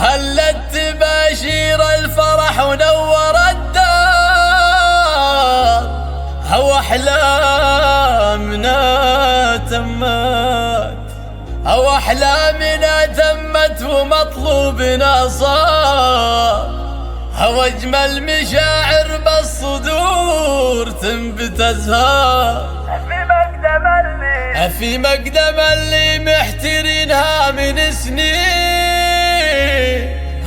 هلت تباشير الفرح ونور الدار، هو أحلامنا تمت، هو أحلامنا تمت ومطلوبنا صار، هو أجمل مشاعر بالصدور تنبت أزهار. في مقدم اللي محترينها من سنين،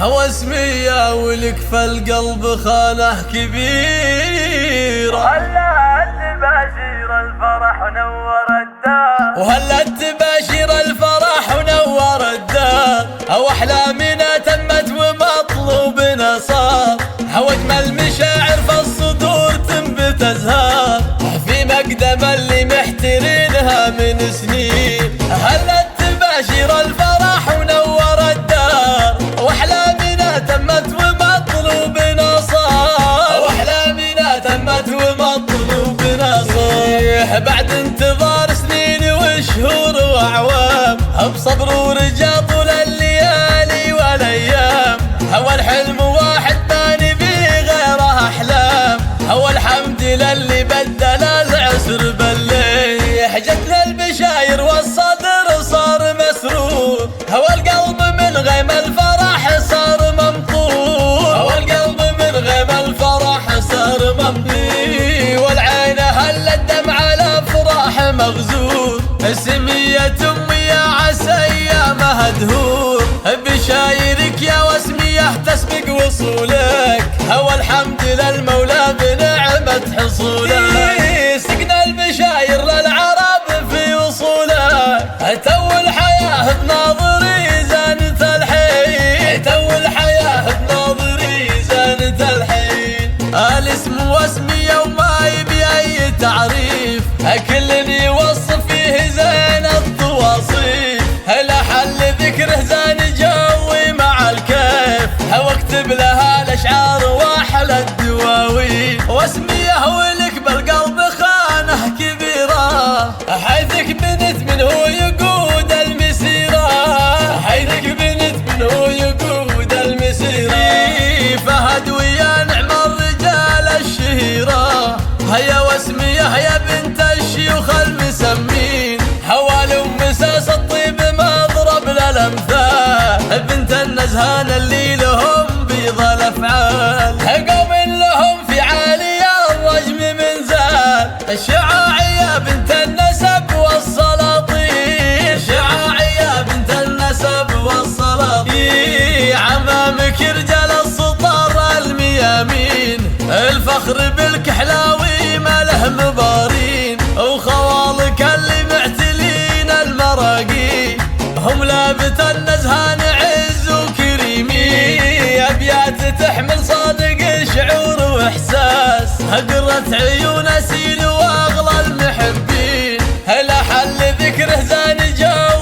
هو اسمية ولك في القلب خانة كبيرة. وهلت تباشير الفرح ونور الدار، وهلت تباشير الفرح ونور الدار، هو أحلامنا تمت ومطلوبنا صار، هو أجمل مشاعر في الصدور تنبت أزهار. في مقدم اللي محترينها من سنين، هلت تباشير الفرح ونور الدار، وأحلامنا تمت ومطلوبنا صار، وأحلامنا تمت ومطلوبنا صار. بعد انتظار سنين وشهور وأعوام، بصبر ورجا طول الليالي والأيام، هو الحلم واحد ما نبي غيره أحلام، هو الحمد للي بدل العسر بالليل. جتنا البشاير والصدر صار مسرور، هو القلب من غيم الفرح صار ممطور، هو القلب من غيم الفرح صار ممطور. والعين هل الدمع على فرح مغزور، سمية أمي يا عسى أيامها دهور، بشايرك يا وسمية تسبق وصولك، هو الحمد للمولى بنعمة حصولك. سقنا البشاير للعرب في وصولك، تو الحياة بناظري زانت الحين، تو الحياة بناظري زانت الحين. الاسم واسمية وما يبي أي تعريف، كل يوصف فيه زين التواصيف، لحل ذكره زين جوي مع الكيف، هو اكتب لها الاشعار واحلى الدواوين. واسمية ولك بالقلب خانه كبيرة، حيثك بنت من هو يقود المسيرة، حيثك بنت من هو يقود المسيرة. فهد ويا نعم الرجال الشهيرة، هيا واسمية هيا بنت الشيوخ المسمين، هو الأم ساس الطيب مضرب للأمثال، بنت النزهان اللي لهم بيض الأفعال، قوم لهم في عالي الرجم من زال. الشعاعية بنت النسب والسلاطين، شعاعية بنت النسب والسلاطين، عمامك رجال السطر الميامين، الفخر بالكحلاوي ما له مبارين، وخوالك اللي معتلين المراقي، هم لابت النزهان عز وكريمين. أبيات تحمل صادق شعور واحساس، قرة عيون اسيل واغلى المحبين، لحل ذكره زان جو